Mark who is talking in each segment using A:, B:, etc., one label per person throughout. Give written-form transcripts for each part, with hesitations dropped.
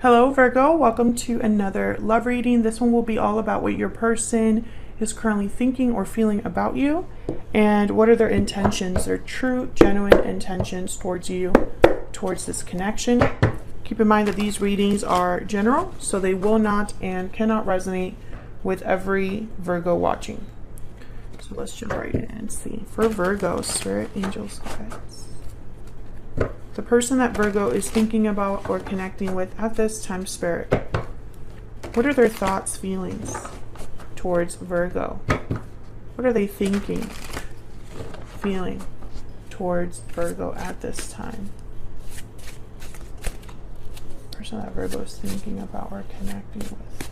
A: Hello Virgo, welcome to another love reading. This one will be all about what your person is currently thinking or feeling about you and what are their intentions, their true, genuine intentions towards you, towards this connection. Keep in mind that these readings are general, so they will not and cannot resonate with every Virgo watching. So let's jump right in and see. For Virgo, spirit, angels, guides. The person that Virgo is thinking about or connecting with at this time, spirit. What are their thoughts, feelings towards Virgo? What are they thinking, feeling towards Virgo at this time? Person that Virgo is thinking about or connecting with.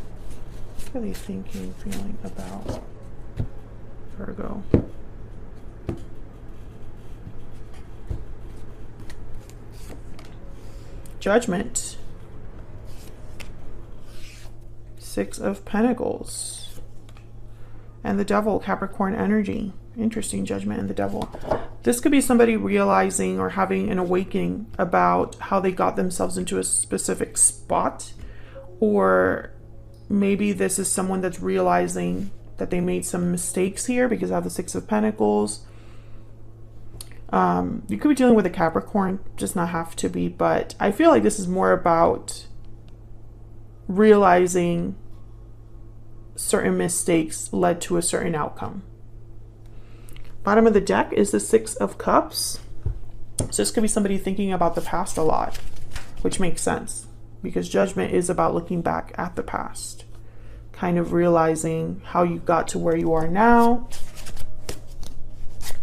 A: What are they thinking, feeling about Virgo? Judgment. Six of Pentacles. And the Devil, Capricorn energy. Interesting, Judgment and the Devil. This could be somebody realizing or having an awakening about how they got themselves into a specific spot. Or maybe this is someone that's realizing that they made some mistakes here because I have the Six of Pentacles. You could be dealing with a Capricorn, just not have to be, but I feel like this is more about realizing certain mistakes led to a certain outcome. Bottom of the deck is the Six of Cups. So this could be somebody thinking about the past a lot, which makes sense because Judgment is about looking back at the past, kind of realizing how you got to where you are now.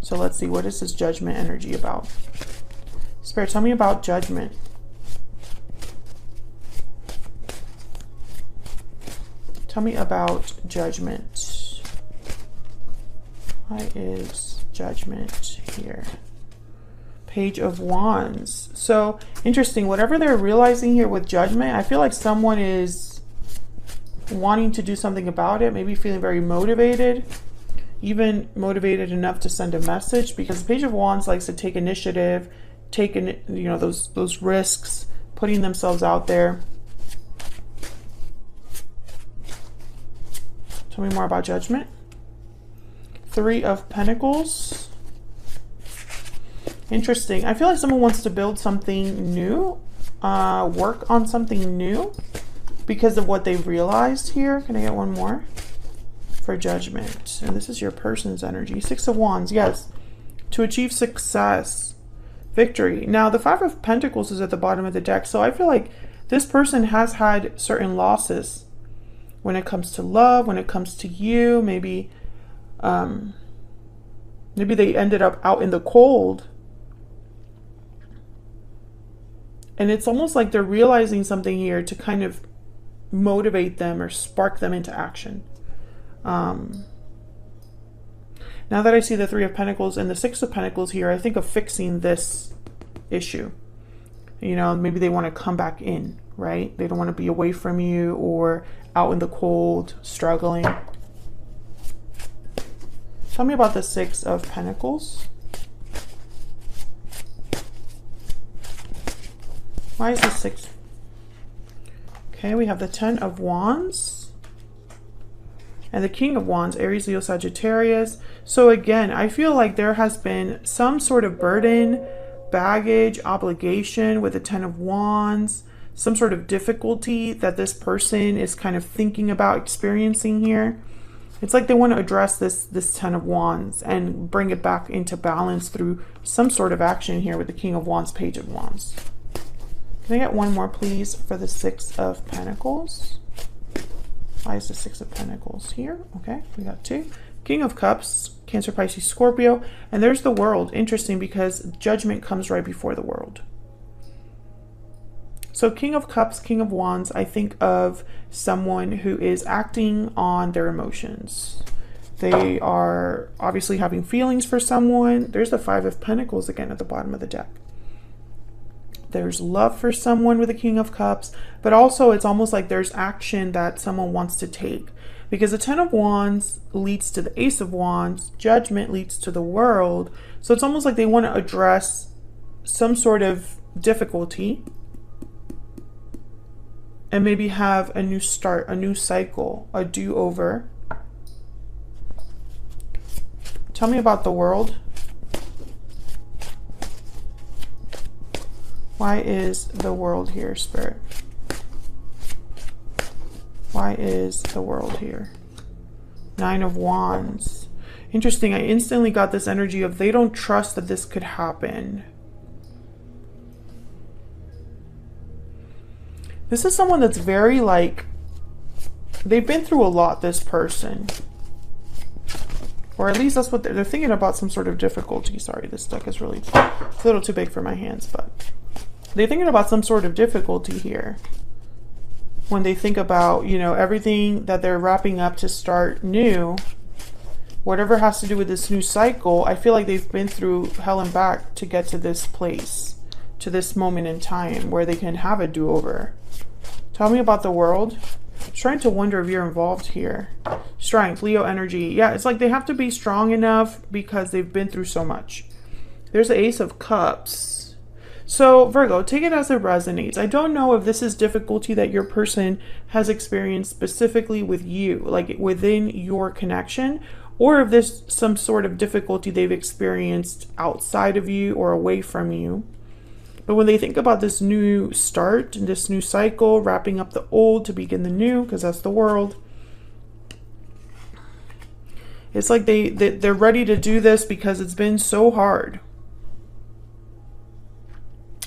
A: So let's see, what is this Judgment energy about? Spirit, tell me about Judgment. Tell me about Judgment. Why is Judgment here? Page of Wands. So interesting, whatever they're realizing here with Judgment, I feel like someone is wanting to do something about it, maybe feeling very motivated. Even motivated enough to send a message, because the Page of Wands likes to take initiative, those risks, putting themselves out there. Tell me more about Judgment. Three of Pentacles. Interesting. I feel like someone wants to build something new, work on something new because of what they've realized here. Can I get one more? For Judgment, and this is your person's energy. Six of Wands, yes, to achieve success, victory. Now the Five of Pentacles is at the bottom of the deck, so I feel like this person has had certain losses when it comes to love, when it comes to you. Maybe maybe they ended up out in the cold, and it's almost like they're realizing something here to kind of motivate them or spark them into action. Now that I see the Three of Pentacles and the Six of Pentacles here, I think of fixing this issue. You know, maybe they want to come back in, right? They don't want to be away from you or out in the cold, struggling. Tell me about the Six of Pentacles. Why is the Six? Okay, we have the Ten of Wands. And the King of Wands, Aries, Leo, Sagittarius. So again, I feel like there has been some sort of burden, baggage, obligation with the Ten of Wands, some sort of difficulty that this person is kind of thinking about experiencing here. It's like they want to address this Ten of Wands and bring it back into balance through some sort of action here with the King of Wands, Page of Wands. Can I get one more, please, for the Six of Pentacles? Why is the Six of Pentacles here? Okay, we got two. King of Cups, Cancer, Pisces, Scorpio. And there's the World. Interesting, because Judgment comes right before the World. So King of Cups, King of Wands, I think of someone who is acting on their emotions. They are obviously having feelings for someone. There's the Five of Pentacles again at the bottom of the deck. There's love for someone with the King of Cups, but also it's almost like there's action that someone wants to take, because the Ten of Wands leads to the Ace of Wands, Judgment leads to the World. So it's almost like they want to address some sort of difficulty and maybe have a new start, a new cycle, a do-over. Tell me about the world. Why is the world here, Spirit? Why is the world here? Nine of Wands. Interesting. I instantly got this energy of they don't trust that this could happen. This is someone that's very like, they've been through a lot, this person. Or at least that's what they're thinking about, some sort of difficulty. Sorry, this deck is really, it's a little too big for my hands, but they're thinking about some sort of difficulty here. When they think about, you know, everything that they're wrapping up to start new, whatever has to do with this new cycle, I feel like they've been through hell and back to get to this place, to this moment in time where they can have a do-over. Tell me about the world. I'm trying to wonder if you're involved here. Strength, Leo energy. Yeah, it's like they have to be strong enough because they've been through so much. There's the Ace of Cups. So Virgo, take it as it resonates. I don't know if this is difficulty that your person has experienced specifically with you, like within your connection, or if there's some sort of difficulty they've experienced outside of you or away from you. But when they think about this new start, this new cycle, wrapping up the old to begin the new, because that's the world, it's like they're ready to do this because it's been so hard.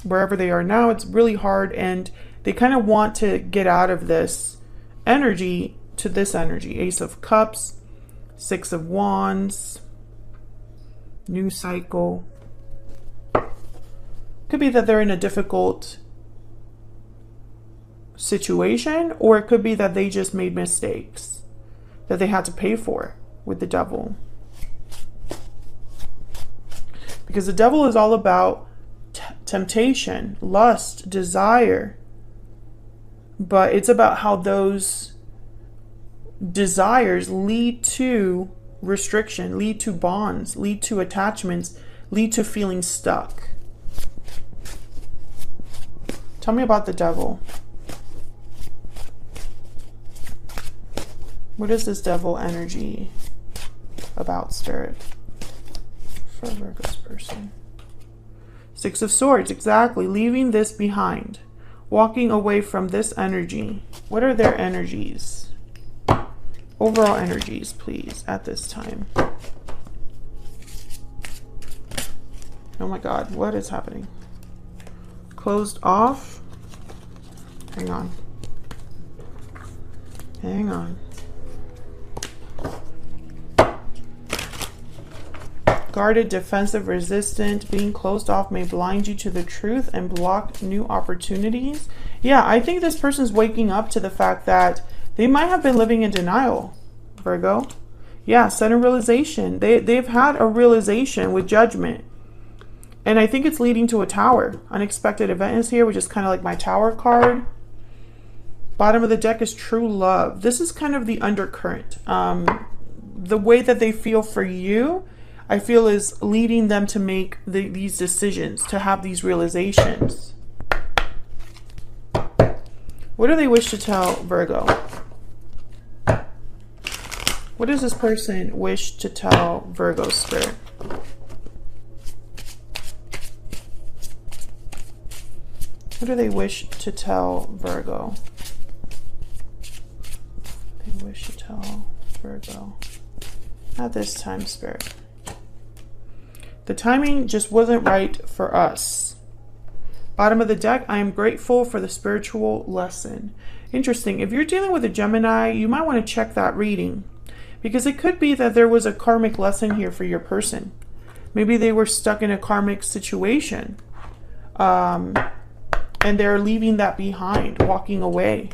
A: Wherever they are now, it's really hard, and they kind of want to get out of this energy to this energy. Ace of Cups, Six of Wands, new cycle. Could be that they're in a difficult situation, or it could be that they just made mistakes that they had to pay for with the devil. Because the devil is all about temptation, lust, desire. But it's about how those desires lead to restriction, lead to bonds, lead to attachments, lead to feeling stuck. Tell me about the devil. What is this devil energy about, Spirit, for Virgo's person? Six of Swords, exactly. Leaving this behind. Walking away from this energy. What are their energies? Overall energies, please, at this time. Oh my God, what is happening? Closed off. Hang on. Hang on. Guarded, defensive, resistant. Being closed off may blind you to the truth and block new opportunities. Yeah, I think this person's waking up to the fact that they might have been living in denial, Virgo. Yeah, sudden realization. They've had a realization with Judgment. And I think it's leading to a Tower. Unexpected event is here, which is kind of like my Tower card. Bottom of the deck is True Love. This is kind of the undercurrent. The way that they feel for you, I feel, is leading them to make these decisions, to have these realizations. What do they wish to tell Virgo? What does this person wish to tell Virgo, Spirit? What do they wish to tell Virgo? They wish to tell Virgo at this time, Spirit. The timing just wasn't right for us. Bottom of the deck, I am grateful for the spiritual lesson. Interesting. If you're dealing with a Gemini, you might want to check that reading, because it could be that there was a karmic lesson here for your person. Maybe they were stuck in a karmic situation. And they're leaving that behind, walking away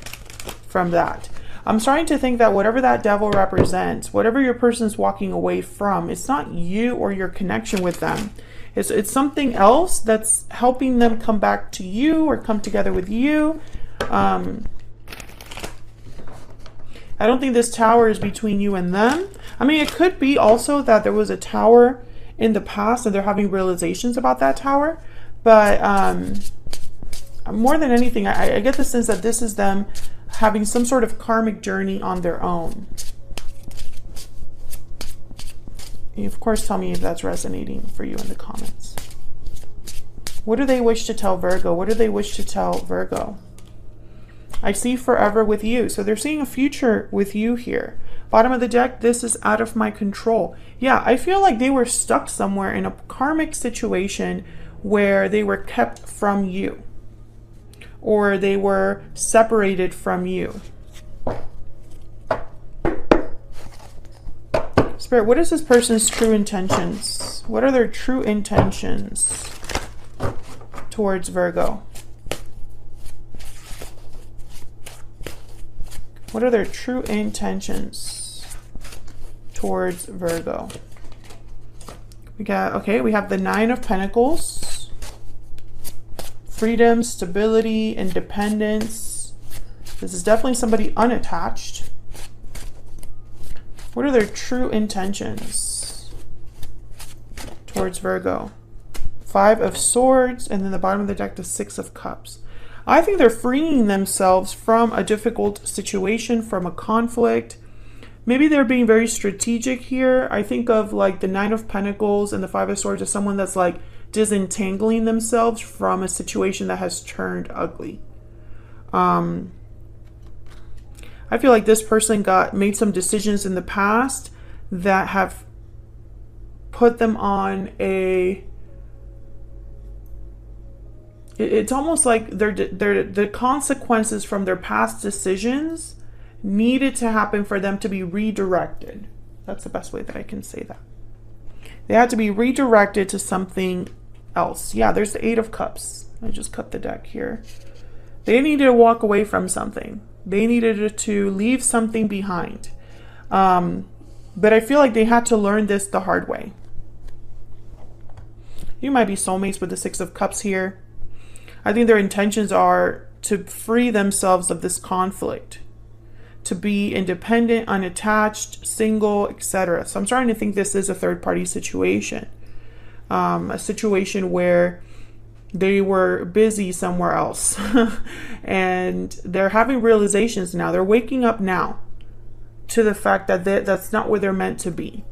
A: from that. I'm starting to think that whatever that devil represents, whatever your person's walking away from, it's not you or your connection with them. It's something else that's helping them come back to you or come together with you. I don't think this Tower is between you and them. I mean, it could be also that there was a Tower in the past and they're having realizations about that Tower. But more than anything, I get the sense that this is them having some sort of karmic journey on their own. You, of course, tell me if that's resonating for you in the comments. What do they wish to tell Virgo? What do they wish to tell Virgo? I see forever with you. So they're seeing a future with you here. Bottom of the deck, this is out of my control. Yeah, I feel like they were stuck somewhere in a karmic situation where they were kept from you, or they were separated from you. Spirit, what is this person's true intentions? What are their true intentions towards Virgo? What are their true intentions towards Virgo? We got, okay, we have the Nine of Pentacles. Freedom, stability, independence. This is definitely somebody unattached. What are their true intentions towards Virgo? Five of Swords, and then the bottom of the deck, the Six of Cups. I think they're freeing themselves from a difficult situation, from a conflict. Maybe they're being very strategic here. I think of like the Nine of Pentacles and the Five of Swords as someone that's like disentangling themselves from a situation that has turned ugly. I feel like this person made some decisions in the past that have put them on a... It's almost like the consequences from their past decisions needed to happen for them to be redirected. That's the best way that I can say that. They had to be redirected to something else. Yeah, there's the Eight of Cups. I just cut the deck here. They needed to walk away from something. They needed to leave something behind. But I feel like they had to learn this the hard way. You might be soulmates with the Six of Cups here. I think their intentions are to free themselves of this conflict, to be independent, unattached, single, etc. So I'm starting to think this is a third-party situation, a situation where they were busy somewhere else and they're having realizations now. They're waking up now to the fact that that's not where they're meant to be,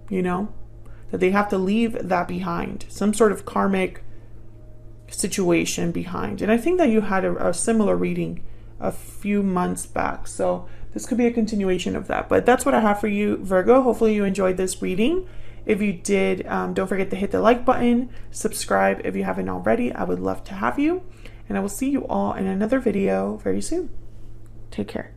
A: you know, that they have to leave that behind, some sort of karmic situation behind. And I think that you had a similar reading a few months back, so this could be a continuation of that. But that's what I have for you, Virgo. Hopefully you enjoyed this reading. If you did, don't forget to hit the like button, subscribe if you haven't already. I would love to have you, and I will see you all in another video very soon. Take care.